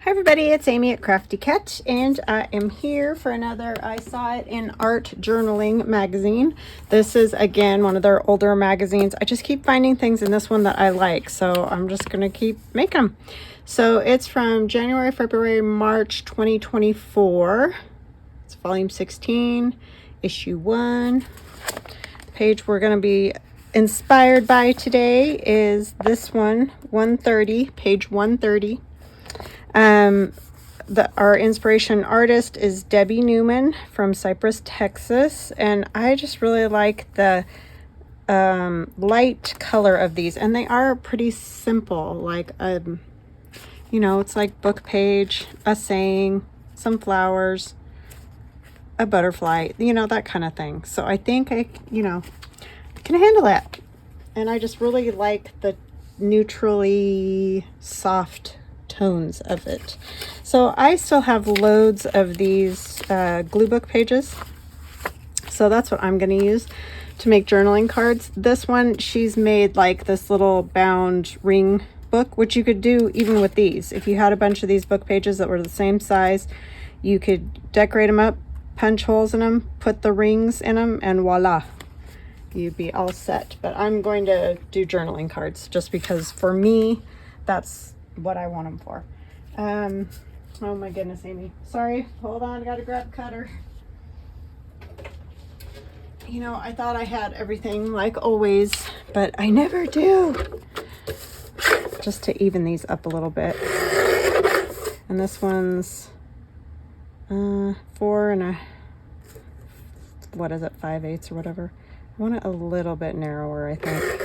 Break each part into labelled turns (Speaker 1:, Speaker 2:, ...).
Speaker 1: Hi everybody, it's Amy at Crafty Cat, and I am here for another I Saw It in Art Journaling magazine. This is again one of their older magazines. I just keep finding things in this one that I like, so I'm just gonna keep making them. So it's from January, February, March 2024. It's volume 16, issue 1. The page we're gonna be inspired by today is this one, 130, page 130. Our inspiration artist is Debbie Newman from Cypress, Texas, and I just really like the light color of these, and they are pretty simple, like you know, it's like book page, a saying, some flowers, a butterfly, you know, that kind of thing. So I think I can handle that, and I just really like the neutrally soft tones of it. So I still have loads of these glue book pages, so that's what I'm going to use to make journaling cards. This one, she's made like this little bound ring book, which you could do even with these. If you had a bunch of these book pages that were the same size, you could decorate them up, punch holes in them, put the rings in them, and voila, you'd be all set. But I'm going to do journaling cards just because for me that's what I want them for. Oh my goodness, Amy, sorry, hold on, I gotta grab a cutter. You know, I thought I had everything like always, but I never do. Just to even these up a little bit. And this one's 4 and a, what is it, 5/8 or whatever. I want it a little bit narrower, I think.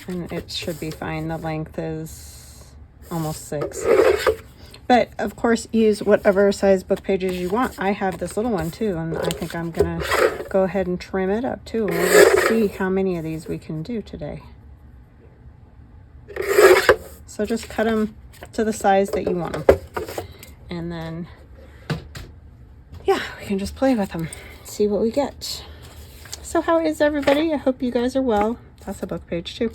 Speaker 1: And it should be fine. The length is almost 6. But of course, use whatever size book pages you want. I have this little one too, and I think I'm gonna go ahead and trim it up too. We'll just see how many of these we can do today. So just cut them to the size that you want them, and then yeah, we can just play with them, see what we get. So how is everybody? I hope you guys are well. That's a book page too.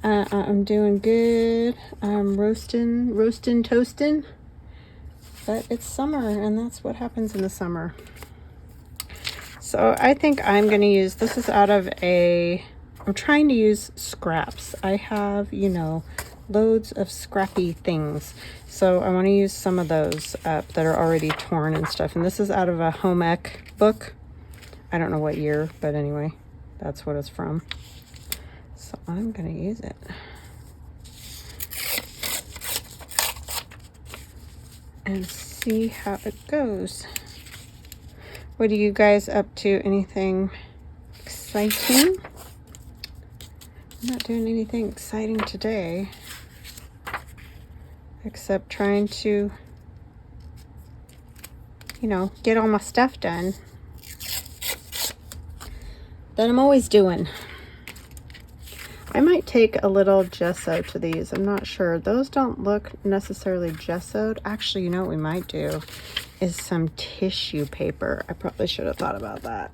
Speaker 1: I'm doing good. I'm roasting, toasting. But it's summer, and that's what happens in the summer. So I think I'm going to use, this is out of I'm trying to use scraps. I have, you know, loads of scrappy things. So I want to use some of those up that are already torn and stuff. And this is out of a home ec book. I don't know what year, but anyway, that's what it's from. So I'm going to use it. And see how it goes. What are you guys up to? Anything exciting? I'm not doing anything exciting today, except trying to, you know, get all my stuff done that I'm always doing. I might take a little gesso to these. I'm not sure. Those don't look necessarily gessoed. Actually, you know what we might do is some tissue paper. I probably should have thought about that.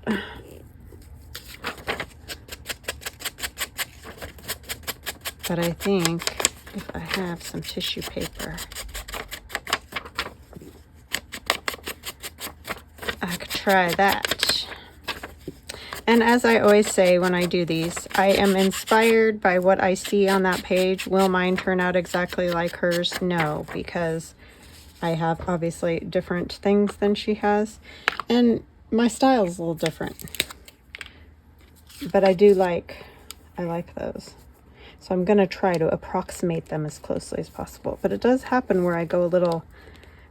Speaker 1: But I think if I have some tissue paper, I could try that. And as I always say when I do these, I am inspired by what I see on that page. Will mine turn out exactly like hers? No, because I have obviously different things than she has. And my style is a little different. But I like those. So I'm going to try to approximate them as closely as possible. But it does happen where I go a little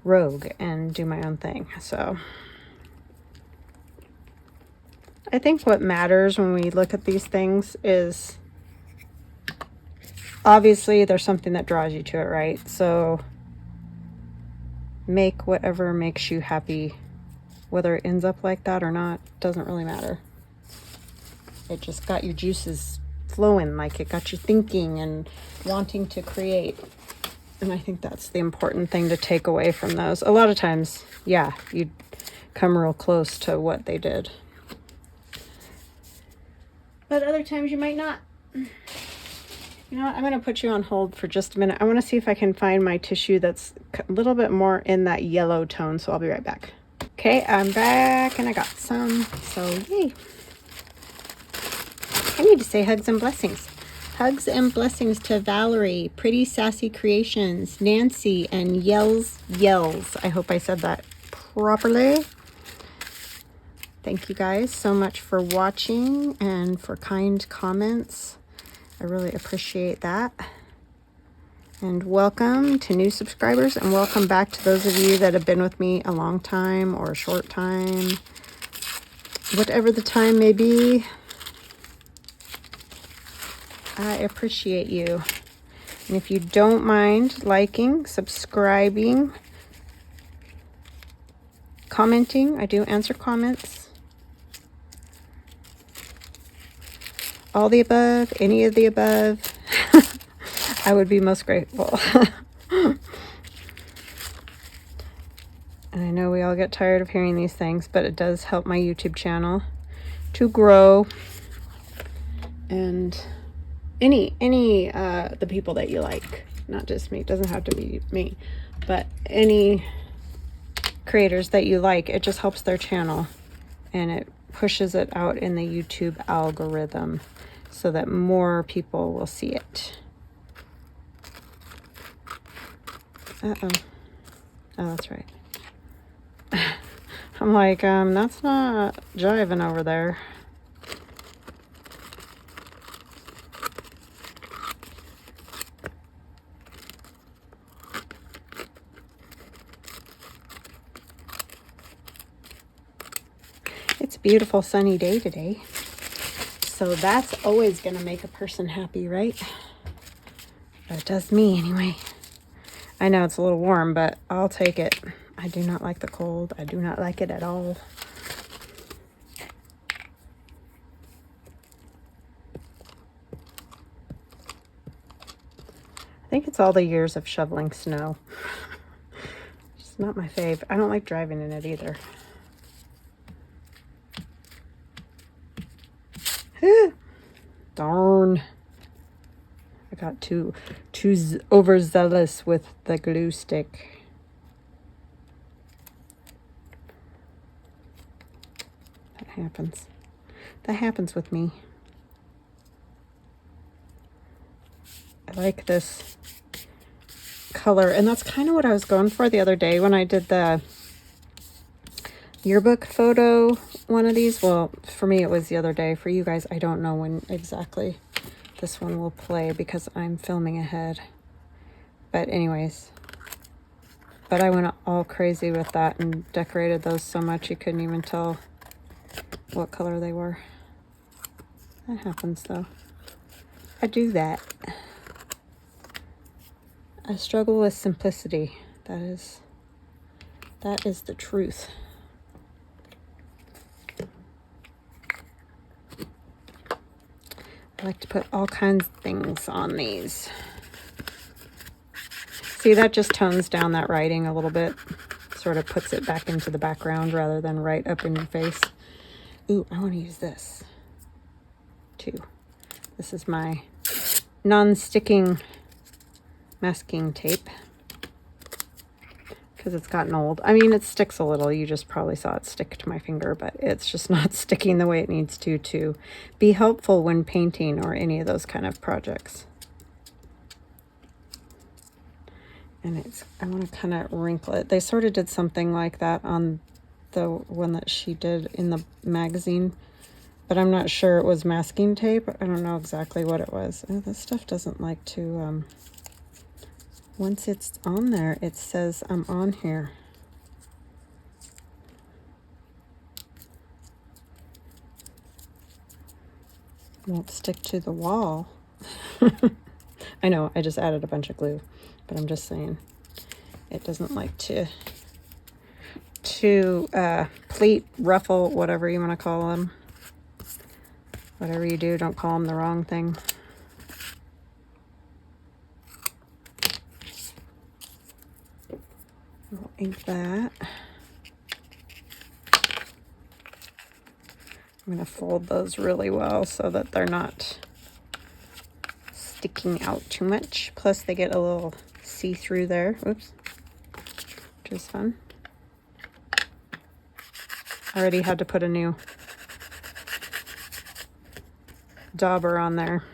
Speaker 1: rogue and do my own thing. So I think what matters when we look at these things is obviously there's something that draws you to it, right? So make whatever makes you happy. Whether it ends up like that or not, doesn't really matter. It just got your juices flowing, like it got you thinking and wanting to create. And I think that's the important thing to take away from those. A lot of times, yeah, you'd come real close to what they did. But other times you might not. You know what? I'm going to put you on hold for just a minute. I want to see if I can find my tissue that's a little bit more in that yellow tone, so I'll be right back. Okay, I'm back and I got some, so yay. I need to say hugs and blessings. Hugs and blessings to Valerie, Pretty Sassy Creations, Nancy, and Yells. I hope I said that properly. Thank you guys so much for watching and for kind comments. I really appreciate that. And welcome to new subscribers, and welcome back to those of you that have been with me a long time or a short time. Whatever the time may be, I appreciate you. And if you don't mind liking, subscribing, commenting, I do answer comments. All the above, any of the above, I would be most grateful. And I know we all get tired of hearing these things, but it does help my YouTube channel to grow. And any the people that you like, not just me, it doesn't have to be me, but any creators that you like, it just helps their channel and it pushes it out in the YouTube algorithm so that more people will see it. Uh-oh. Oh, that's right. I'm like, that's not jiving over there. It's a beautiful sunny day today. So that's always going to make a person happy, right? It does me anyway. I know it's a little warm, but I'll take it. I do not like the cold. I do not like it at all. I think it's all the years of shoveling snow. It's not my fave. I don't like driving in it either. Darn. I got too overzealous with the glue stick. That happens. That happens with me. I like this color, and that's kind of what I was going for the other day when I did the yearbook photo one of these. Well, for me it was the other day. For you guys, I don't know when exactly this one will play because I'm filming ahead. But anyways, but I went all crazy with that and decorated those so much you couldn't even tell what color they were. That happens though. I do that. I struggle with simplicity. That is the truth. I like to put all kinds of things on these. See, that just tones down that writing a little bit. Sort of puts it back into the background rather than right up in your face. Ooh, I want to use this too. This is my non-sticking masking tape because it's gotten old. I mean, it sticks a little. You just probably saw it stick to my finger, but it's just not sticking the way it needs to be helpful when painting or any of those kind of projects. And I want to kind of wrinkle it. They sort of did something like that on the one that she did in the magazine, but I'm not sure it was masking tape. I don't know exactly what it was. Oh, this stuff doesn't like to, once it's on there, it says I'm on here. It won't stick to the wall. I know, I just added a bunch of glue, but I'm just saying it doesn't like to pleat, ruffle, whatever you want to call them. Whatever you do, don't call them the wrong thing. I'll ink that. I'm going to fold those really well so that they're not sticking out too much. Plus they get a little see-through there. Oops. Which is fun. I already had to put a new dauber on there.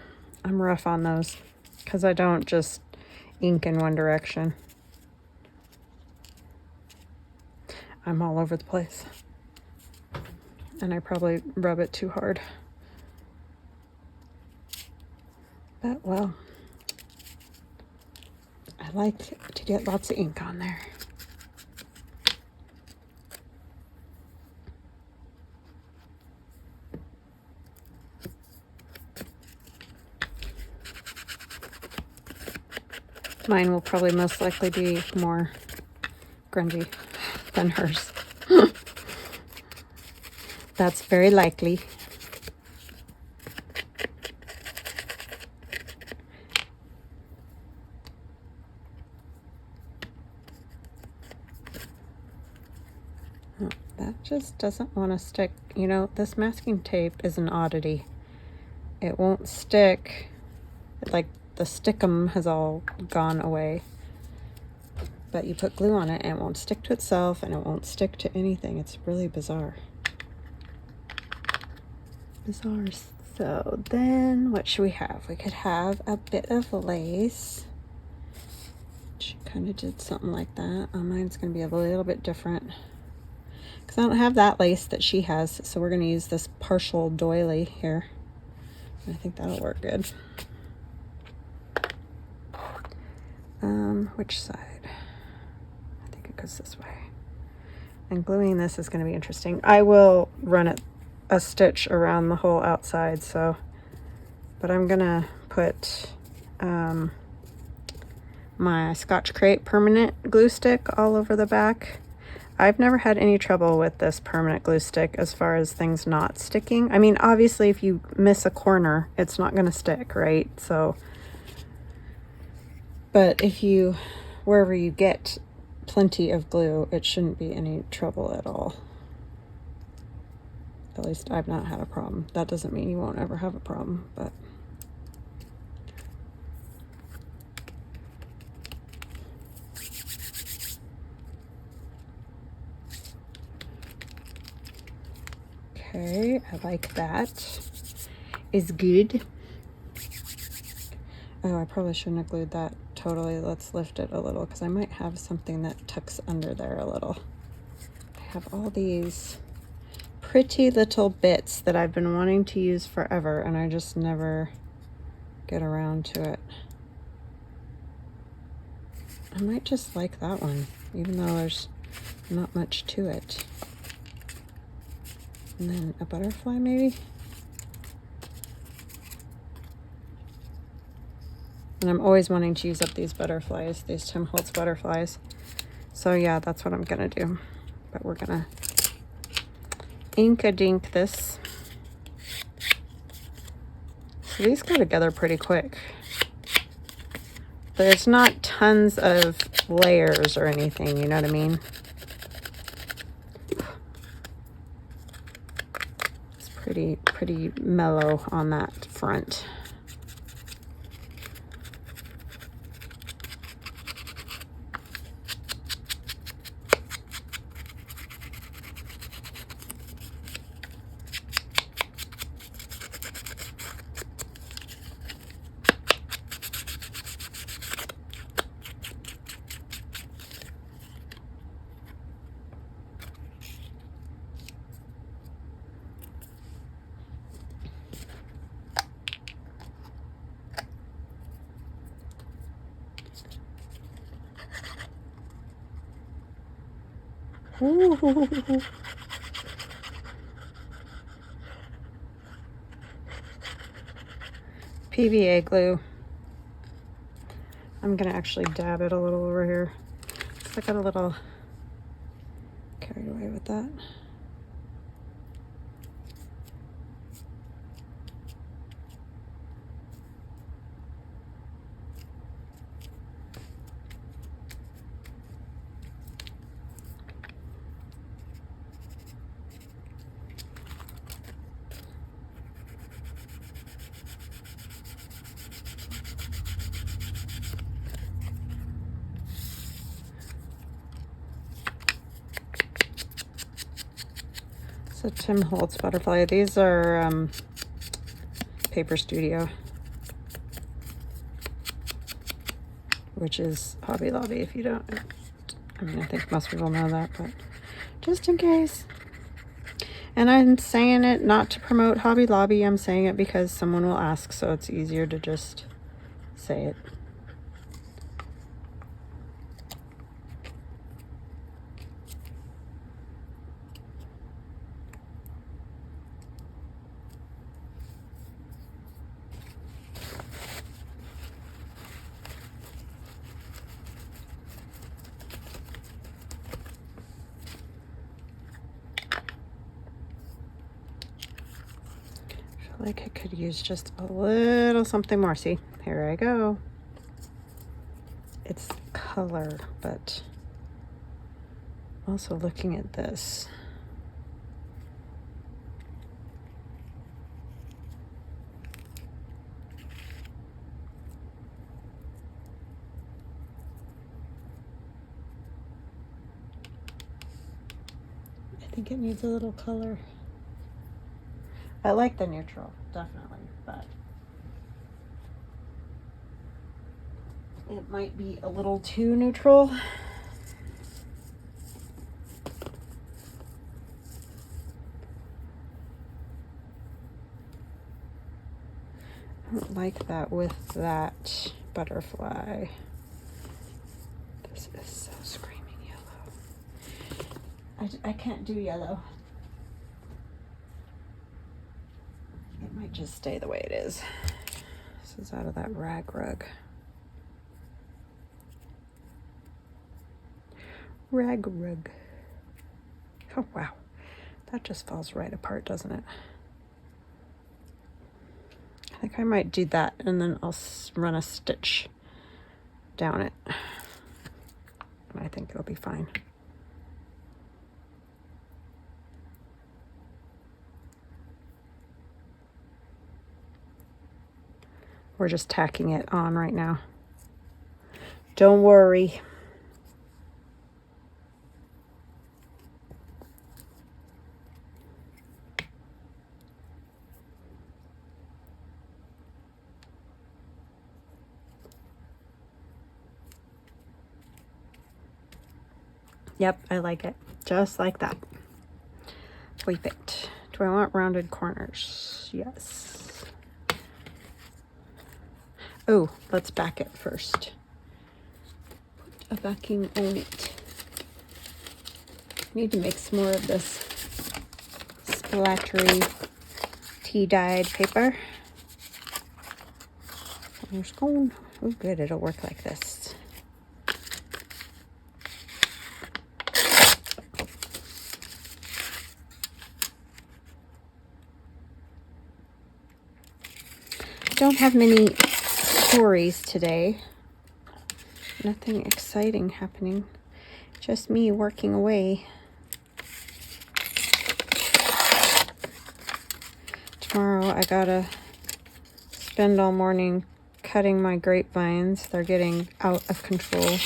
Speaker 1: I'm rough on those because I don't just ink in one direction. I'm all over the place. And I probably rub it too hard. But, well, I like to get lots of ink on there. Mine will probably most likely be more grungy than hers. That's very likely. Oh, that just doesn't want to stick. You know, this masking tape is an oddity. It won't stick. Like, the stickum has all gone away. But you put glue on it and it won't stick to itself and it won't stick to anything. It's really bizarre. Bizarre. So then what should we have? We could have a bit of lace. She kind of did something like that. Mine's going to be a little bit different because I don't have that lace that she has. So we're going to use this partial doily here. I think that'll work good. Which side? I think it goes this way. And gluing this is going to be interesting. I will run it a stitch around the whole outside, so, but I'm gonna put my Scotch Crate permanent glue stick all over the back. I've never had any trouble with this permanent glue stick as far as things not sticking. I mean, obviously if you miss a corner, it's not gonna stick, right? So, but if you, wherever you get plenty of glue, it shouldn't be any trouble at all. At least I've not had a problem. That doesn't mean you won't ever have a problem, but okay, I like that. Is good. Oh, I probably shouldn't have glued that totally. Let's lift it a little because I might have something that tucks under there a little. I have all these pretty little bits that I've been wanting to use forever and I just never get around to it. I might just like that one, even though there's not much to it. And then a butterfly maybe? And I'm always wanting to use up these butterflies, these Tim Holtz butterflies. So yeah, that's what I'm gonna do. But we're gonna ink-a-dink this. So these go together pretty quick. There's not tons of layers or anything, you know what I mean? It's pretty mellow on that front. Ooh. PVA glue. I'm gonna actually dab it a little over here. I got a little carried away with that. a Tim Holtz butterfly. These are Paper Studio, which is Hobby Lobby if you don't. I mean, I think most people know that, but just in case. And I'm saying it not to promote Hobby Lobby. I'm saying it because someone will ask, so it's easier to just say it. Like I could use just a little something more. See, here I go. It's color, but also looking at this. I think it needs a little color. I like the neutral, definitely, but it might be a little too neutral. I don't like that with that butterfly. This is so screaming yellow. I can't do yellow. It might just stay the way it is. This is out of that rag rug. Rag rug. Oh, wow. That just falls right apart, doesn't it? I think I might do that, and then I'll run a stitch down it. And I think it'll be fine. We're just tacking it on right now. Don't worry. Yep, I like it. Just like that. Sweep it. Do I want rounded corners? Yes. Oh, let's back it first. Put a backing on it. Need to make some more of this splattery tea-dyed paper. There's going. Oh, good. It'll work like this. Don't have many stories today. Nothing exciting happening. Just me working away. Tomorrow I gotta spend all morning cutting my grapevines. They're getting out of control.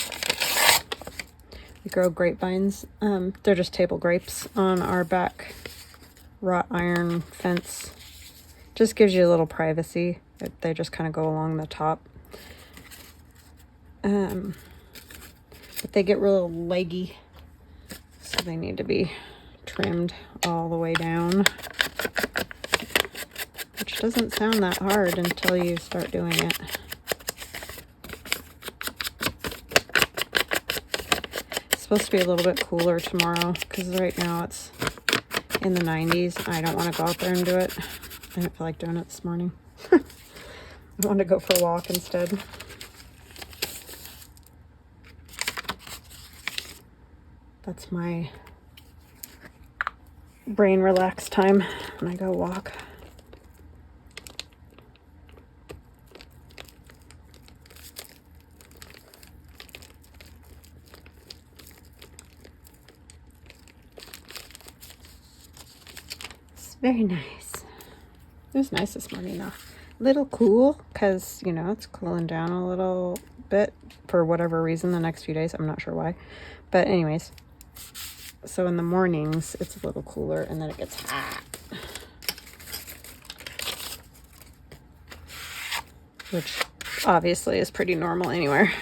Speaker 1: We grow grapevines. They're just table grapes on our back wrought iron fence. Just gives you a little privacy. They just kind of go along the top. But they get real leggy, so they need to be trimmed all the way down. Which doesn't sound that hard until you start doing it. It's supposed to be a little bit cooler tomorrow, because right now it's in the 90s. I don't want to go out there and do it. I didn't feel like doing it this morning. I want to go for a walk instead. That's my brain relax time when I go walk. It's very nice. It was nice this morning though. Little cool, because you know it's cooling down a little bit for whatever reason the next few days. I'm not sure why, but anyways, So in the mornings, it's a little cooler, and then it gets hot. Which obviously is pretty normal anywhere.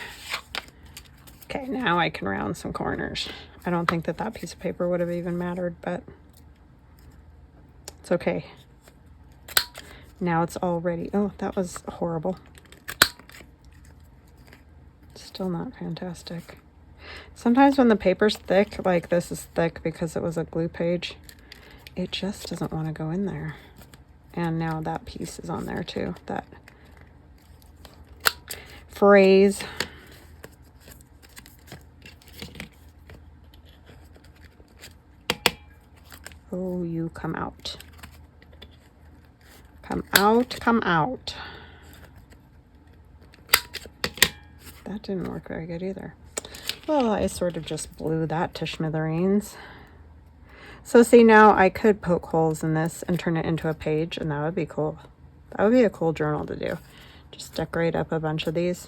Speaker 1: Okay, now I can round some corners. I don't think that piece of paper would have even mattered, but it's okay. Now it's all ready. Oh, that was horrible. Still not fantastic. Sometimes when the paper's thick, like this is thick because it was a glue page, it just doesn't want to go in there. And now that piece is on there too, that phrase. Oh, you come out. Come out, come out. That didn't work very good either. Well, I sort of just blew that to smithereens. So see, now I could poke holes in this and turn it into a page, and that would be cool. That would be a cool journal to do. Just decorate up a bunch of these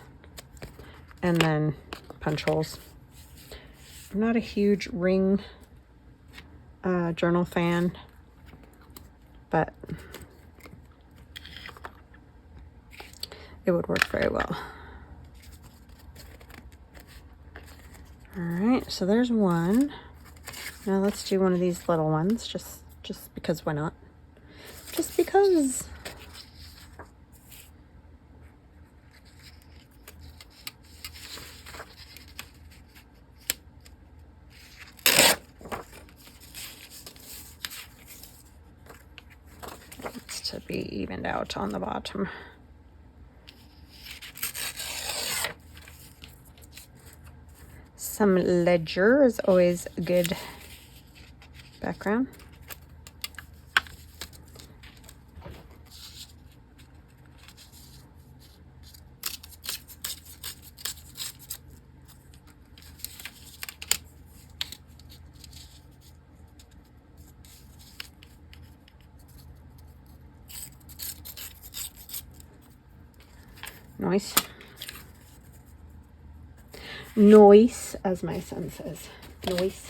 Speaker 1: and then punch holes. I'm not a huge ring journal fan, but it would work very well. All right, so there's one. Now let's do one of these little ones, just because, why not? Just because. It's to be evened out on the bottom. Some ledger is always a good background. Nice. Noise, as my son says. Noise.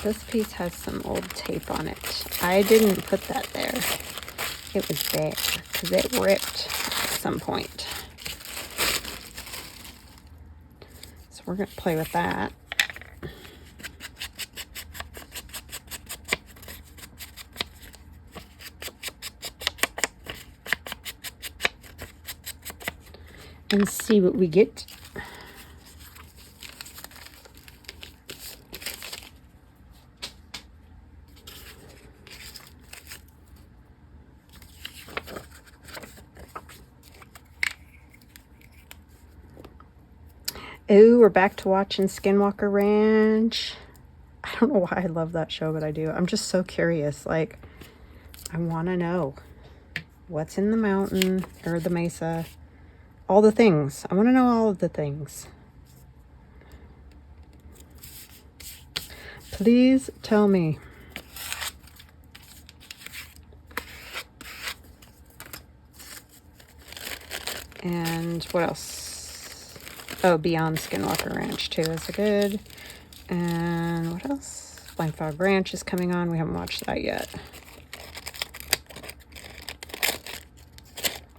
Speaker 1: This piece has some old tape on it. I didn't put that there. It was there because it ripped at some point. So we're going to play with that. And see what we get. Ooh, we're back to watching Skinwalker Ranch. I don't know why I love that show, but I do. I'm just so curious. Like, I want to know what's in the mountain or the mesa. All the things. I want to know all of the things. Please tell me. And what else? Oh, Beyond Skinwalker Ranch too is good. And what else? Blind Fog Ranch is coming on. We haven't watched that yet.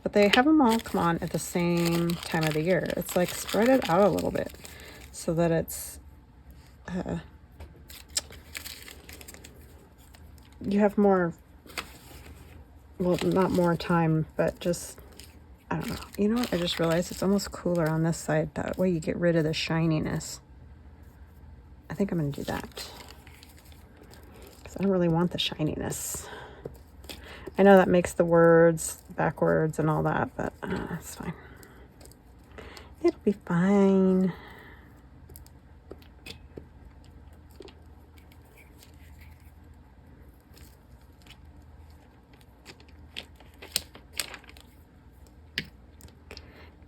Speaker 1: But they have them all come on at the same time of the year. It's like spread it out a little bit so that it's you have more, well, not more time, but just, I don't know. You know what? I just realized it's almost cooler on this side. That way you get rid of the shininess. I think I'm going to do that because I don't really want the shininess. I know that makes the words backwards and all that, but it's fine. It'll be fine.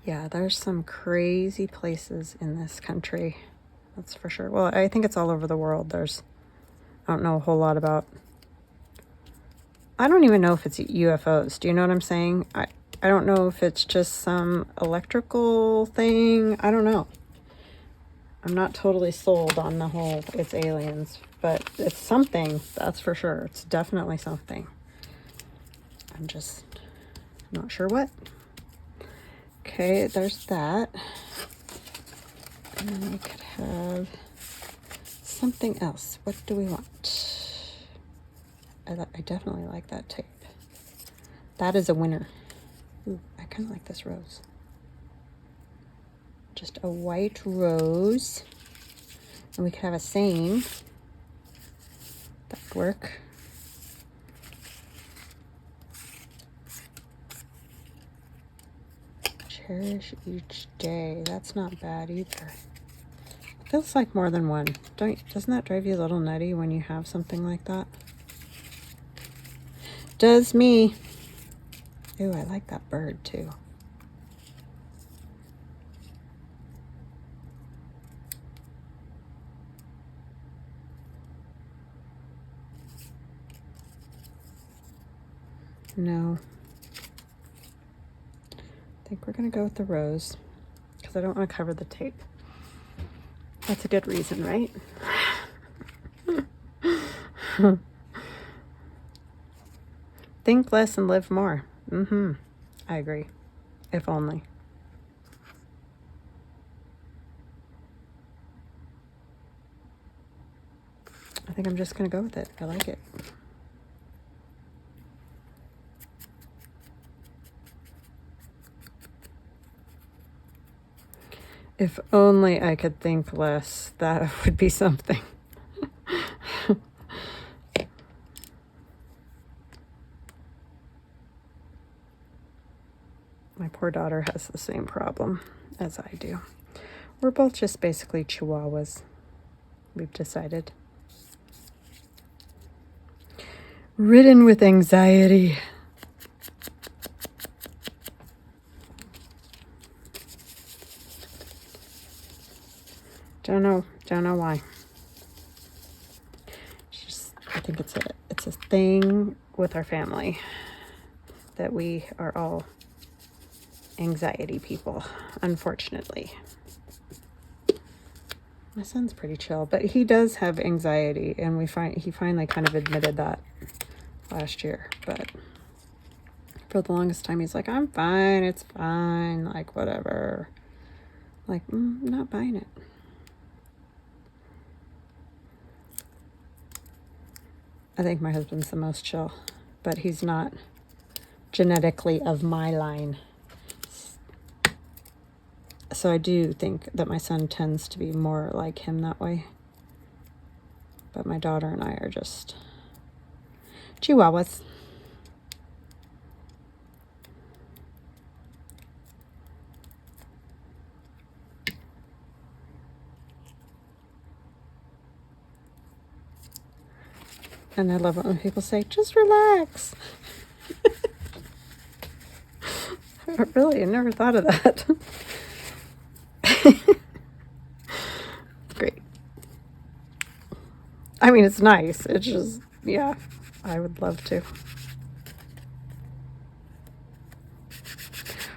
Speaker 1: Yeah, there's some crazy places in this country. That's for sure. Well, I think it's all over the world. I don't know a whole lot about, I don't even know if it's UFOs. Do you know what I'm saying? I don't know if it's just some electrical thing. I don't know. I'm not totally sold on the whole it's aliens, but it's something, that's for sure. It's definitely something. I'm just not sure what. Okay, there's that. And then we could have something else. What do we want? I definitely like that tape. That is a winner. Ooh, I kind of like this rose. Just a white rose. And we could have a saying. That would work. Cherish each day. That's not bad either. It feels like more than one. Doesn't that drive you a little nutty when you have something like that? Does me. Ooh, I like that bird too. No. I think we're going to go with the rose because I don't want to cover the tape. That's a good reason, right? Think less and live more. I agree. If only. I think I'm just going to go with it. I like it. If only I could think less, that would be something. My poor daughter has the same problem as I do. We're both just basically chihuahuas, we've decided. Ridden with anxiety. Don't know why. I think it's a thing with our family that we are all anxiety people, unfortunately. My son's pretty chill, but he does have anxiety, and he finally kind of admitted that last year. But for the longest time, he's like, "I'm fine. It's fine. Like whatever." Like, I'm not buying it. I think my husband's the most chill, but he's not genetically of my line. So I do think that my son tends to be more like him that way. But my daughter and I are just chihuahuas. And I love it when people say, just relax. Really, I never thought of that. Great. I mean, it's nice. It's just, yeah, I would love to.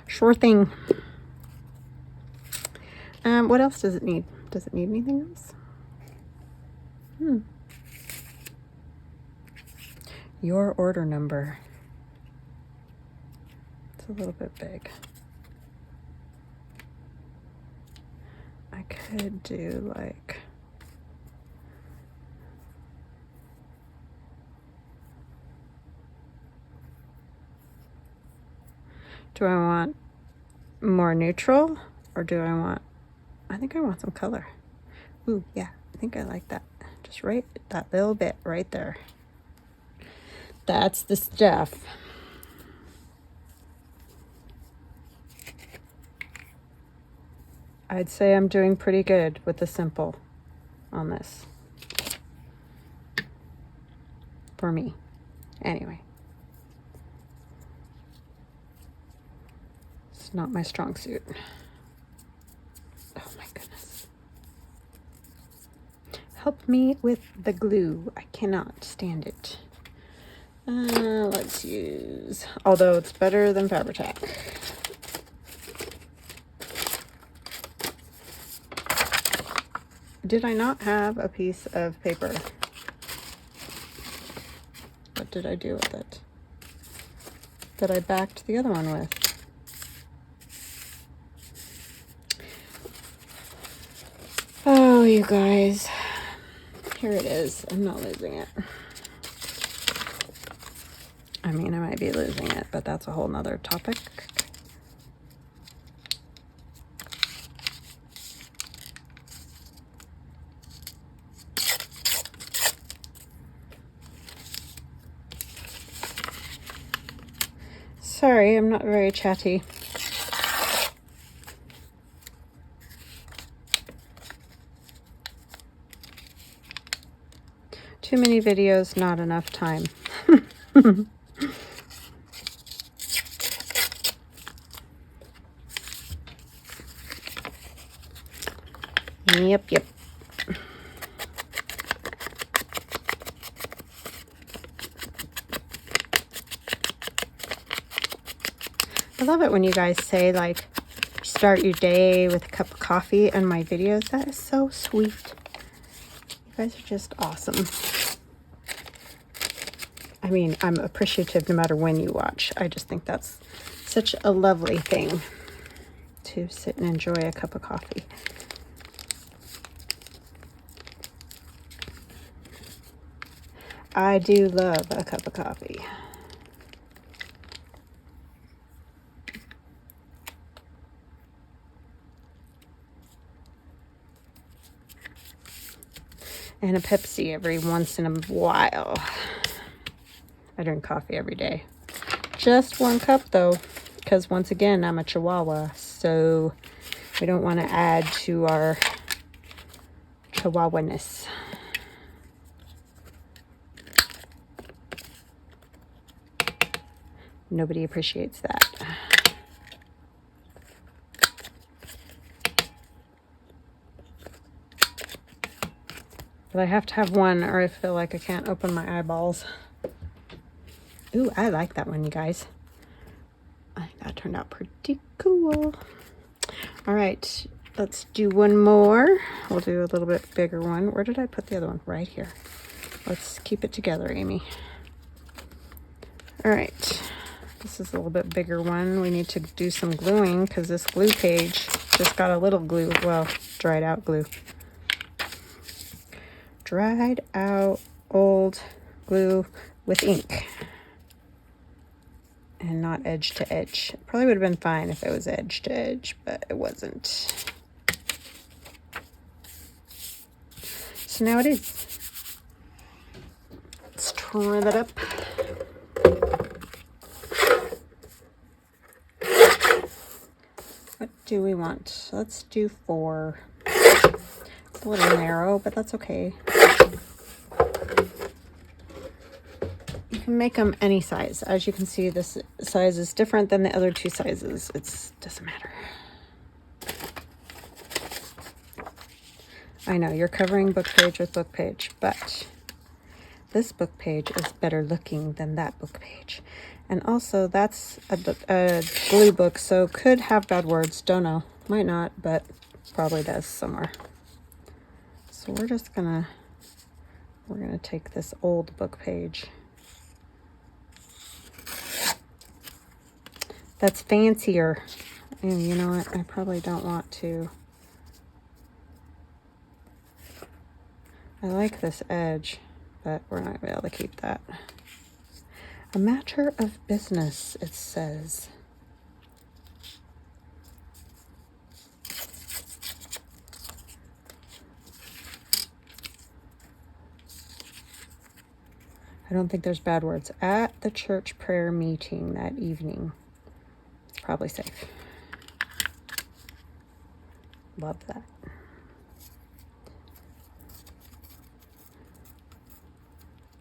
Speaker 1: Sure thing. What else does it need? Does it need anything else? Your order number. It's a little bit big. I could do like do I want more neutral or do I want I think I want some color. Ooh, yeah, I think I like that. Just right that little bit right there. That's the stuff. I'd say I'm doing pretty good with the simple on this. For me. Anyway. It's not my strong suit. Oh my goodness. Help me with the glue. I cannot stand it. Let's use, although it's better than Fabri-Tac. Did I not have a piece of paper? What did I do with it? That I backed the other one with? Oh, you guys. Here it is. I'm not losing it. I mean, I might be losing it, but that's a whole nother topic. Sorry, I'm not very chatty. Too many videos, not enough time. Yep. I love it when you guys say, like, start your day with a cup of coffee and my videos. That is so sweet. You guys are just awesome. I mean, I'm appreciative no matter when you watch. I just think that's such a lovely thing to sit and enjoy a cup of coffee. I do love a cup of coffee. And a Pepsi every once in a while. I drink coffee every day. Just 1 cup though, because once again, I'm a Chihuahua, so we don't want to add to our Chihuahua-ness. Nobody appreciates that. But I have to have one or I feel like I can't open my eyeballs. Ooh, I like that one, you guys. I think that turned out pretty cool. All right, let's do one more. We'll do a little bit bigger one. Where did I put the other one? Right here. Let's keep it together, Amy. All right, this is a little bit bigger one. We need to do some gluing because this glue page just got a little glue, well, dried out glue. Dried out old glue with ink. And not edge to edge. It probably would have been fine if it was edge to edge, but it wasn't. So now it is. Let's try that up. What do we want? Let's do 4. It's a little narrow, but that's okay. You can make them any size. As you can see, this size is different than the other 2 sizes. It doesn't matter. I know, you're covering book page with book page, but this book page is better looking than that book page. And also, that's a blue book, so could have bad words. Don't know. Might not, but probably does somewhere. So we're gonna take this old book page. That's fancier. And you know what? I probably don't want to. I like this edge, but we're not going to be able to keep that. A matter of business, it says. I don't think there's bad words. At the church prayer meeting that evening. It's probably safe. Love that.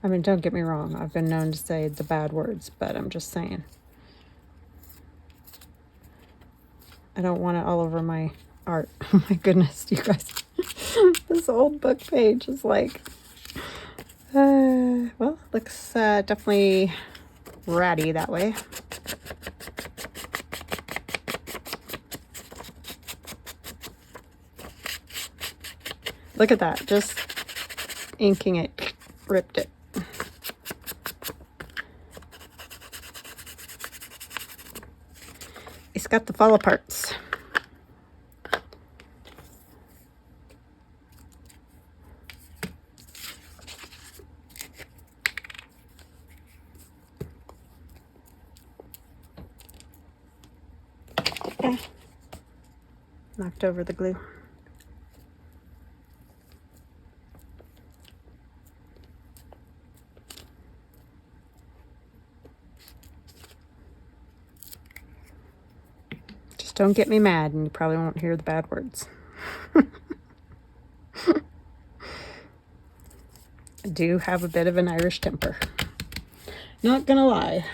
Speaker 1: I mean, don't get me wrong. I've been known to say the bad words, but I'm just saying. I don't want it all over my art. Oh my goodness, you guys. This old book page is like, well, looks definitely ratty that way. Look at that, just inking it, ripped it. It's got the fall aparts. Okay. Knocked over the glue. Just don't get me mad and you probably won't hear the bad words. I do have a bit of an Irish temper. Not gonna lie.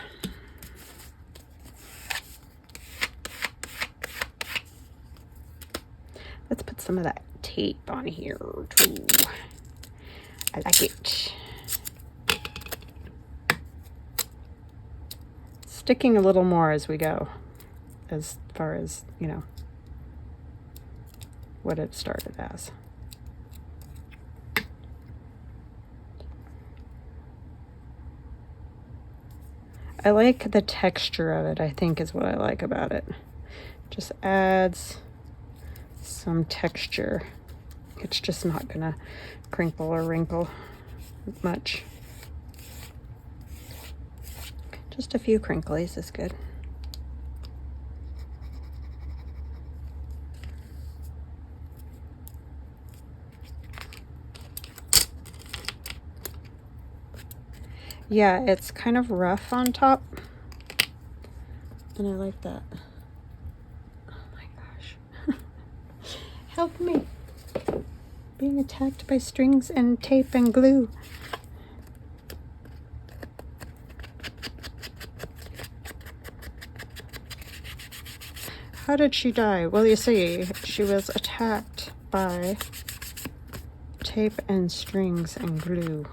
Speaker 1: Let's put some of that tape on here too. I like it. Sticking a little more as we go, as far as, you know, what it started as. I like the texture of it, I think is what I like about it. Just adds some texture. It's just not gonna crinkle or wrinkle much. Just a few crinklies is good. Yeah, it's kind of rough on top, and I like that. Oh my gosh. Help me. Being attacked by strings and tape and glue. How did she die? Well, you see, she was attacked by tape and strings and glue.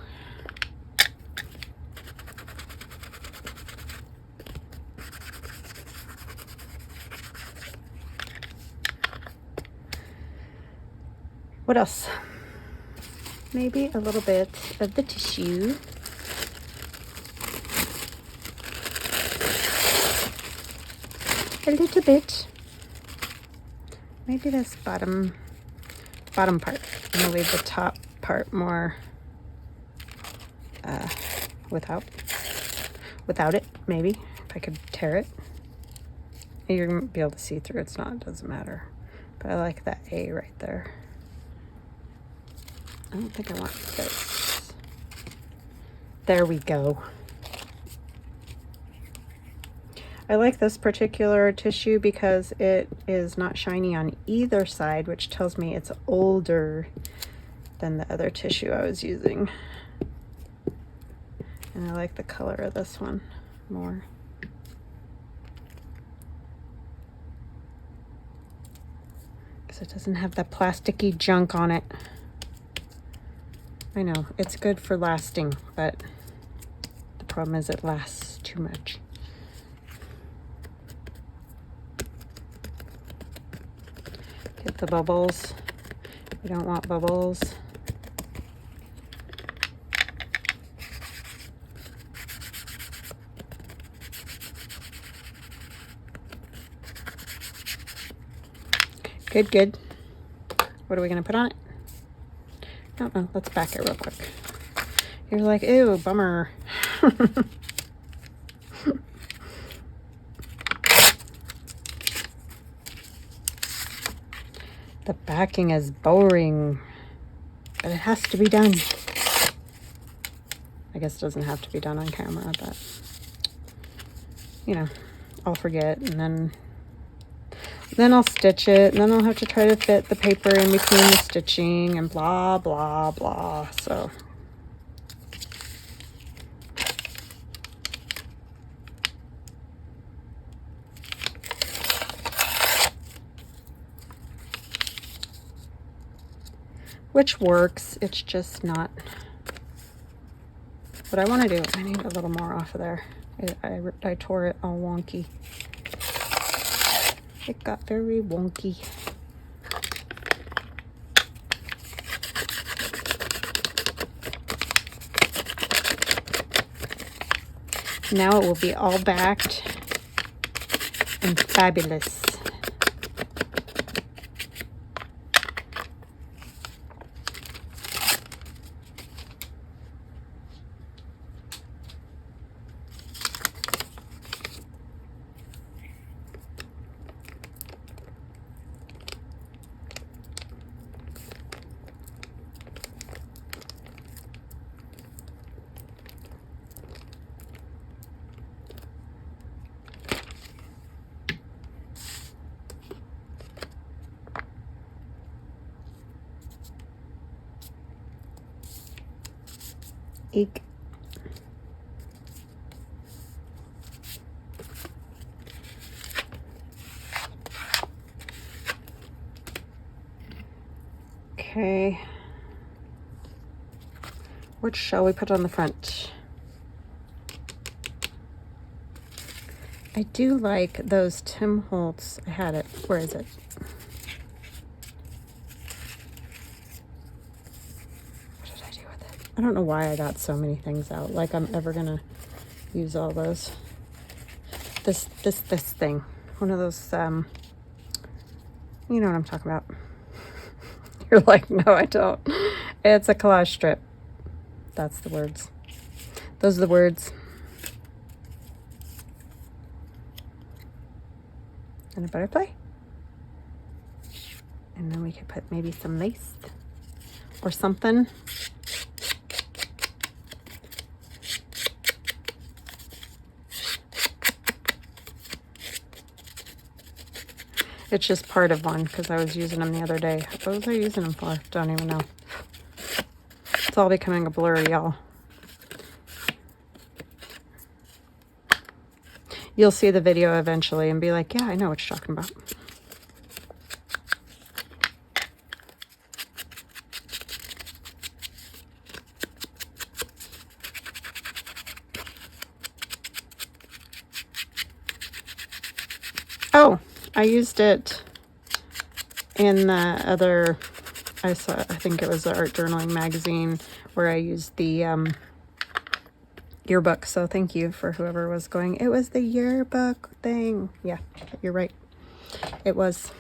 Speaker 1: What else? Maybe a little bit of the tissue. A little bit. Maybe this bottom part. I'm gonna leave the top part more without it, maybe. If I could tear it. You're gonna be able to see through, it's not, it doesn't matter. But I like that A right there. I don't think I want this. There we go. I like this particular tissue because it is not shiny on either side, which tells me it's older than the other tissue I was using. And I like the color of this one more. Because it doesn't have that plasticky junk on it. I know, it's good for lasting, but the problem is it lasts too much. Get the bubbles. We don't want bubbles. Good, good. What are we gonna put on it? Oh, let's back it real quick. You're like, ew, bummer. The backing is boring, but it has to be done. I guess it doesn't have to be done on camera, but you know, I'll forget, and then I'll stitch it, and then I'll have to try to fit the paper in between the stitching and blah, blah, blah. So which works, it's just not what I want to do. I need a little more off of there. I tore it all wonky. It got very wonky. Now it will be all backed and fabulous. Eek. Okay. Which shall we put on the front? I do like those Tim Holtz. I had it. Where is it? What did I do with it? I don't know why I got so many things out. Like I'm ever gonna use all those. This thing. One of those, you know what I'm talking about. You're like, no, I don't. It's a collage strip. That's the words. Those are the words. And a butterfly. And then we could put maybe some lace or something. It's just part of one because I was using them the other day. What was I using them for? Don't even know. It's all becoming a blur, y'all. You'll see the video eventually and be like, yeah, I know what you're talking about. Oh, I used it in the other, I think it was the Art Journaling magazine where I used the yearbook. So thank you for whoever was going, it was the yearbook thing. Yeah, you're right. It was.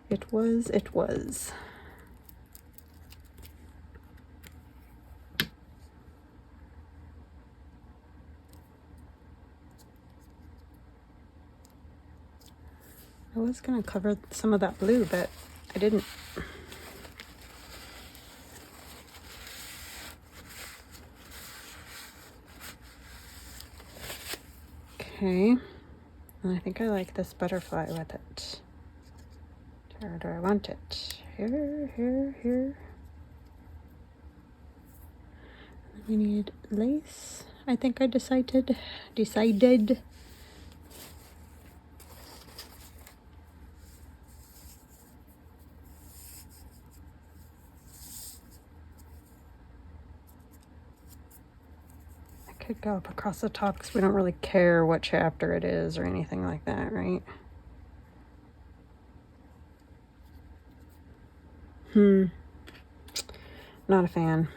Speaker 1: It was. I was going to cover some of that blue, but I didn't. Okay. And I think I like this butterfly with it. Where do I want it? Here. We need lace. I think I decided. Could go up across the top because we don't really care what chapter it is or anything like that, right? Not a fan.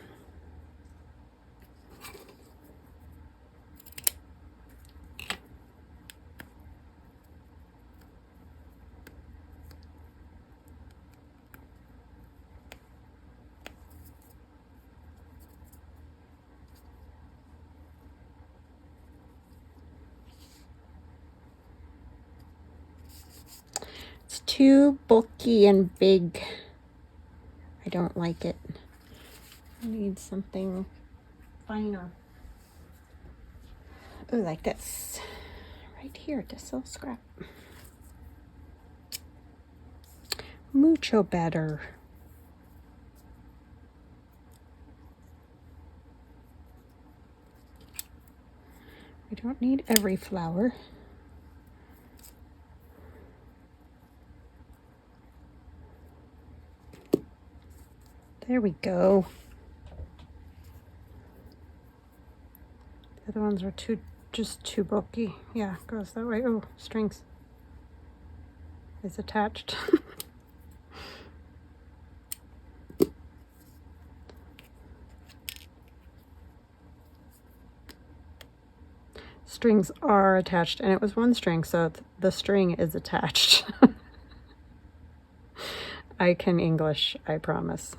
Speaker 1: Too bulky and big. I don't like it. I need something finer. Oh, like this. Right here, this little scrap. Mucho better. We don't need every flower. There we go. The other ones are just too bulky. Yeah, goes that way. Oh, strings. It's attached. strings are attached, and it was one string, so the string is attached. I can English, I promise.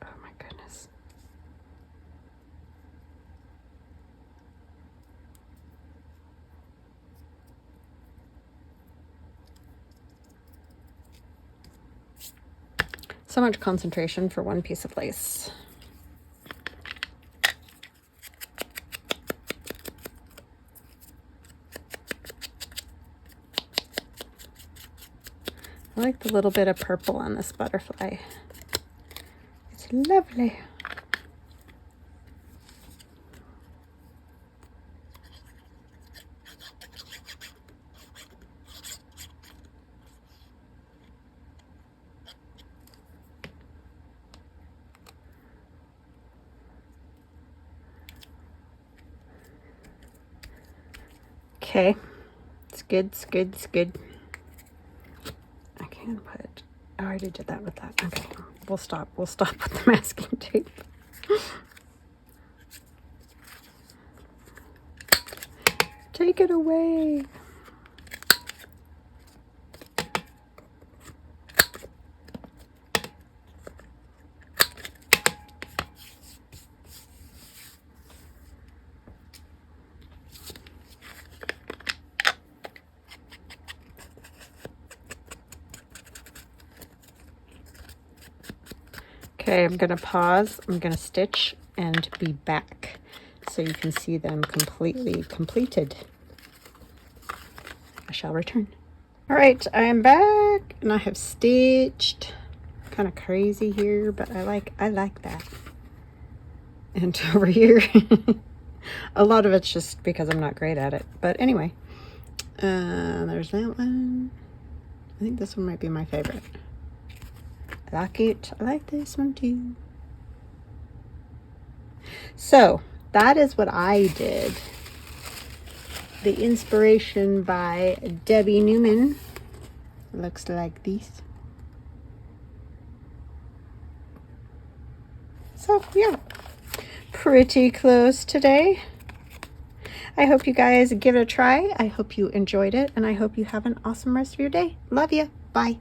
Speaker 1: Oh my goodness. So much concentration for one piece of lace. I like the little bit of purple on this butterfly. It's lovely. Okay, it's good, it's good, it's good. I can put, I already did that with that. Okay, we'll stop with the masking tape. Take it away. Okay, I'm gonna pause, I'm gonna stitch and be back so you can see them completely completed. I shall return. All right, I am back and I have stitched. Kind of crazy here, but I like that. And over here, a lot of it's just because I'm not great at it. But anyway, there's that one. I think this one might be my favorite. I like it. I like this one too. So that is what I did. The inspiration by Debbie Newman looks like this. So yeah, pretty close today. I hope you guys give it a try. I hope you enjoyed it, and I hope you have an awesome rest of your day. Love you. Bye.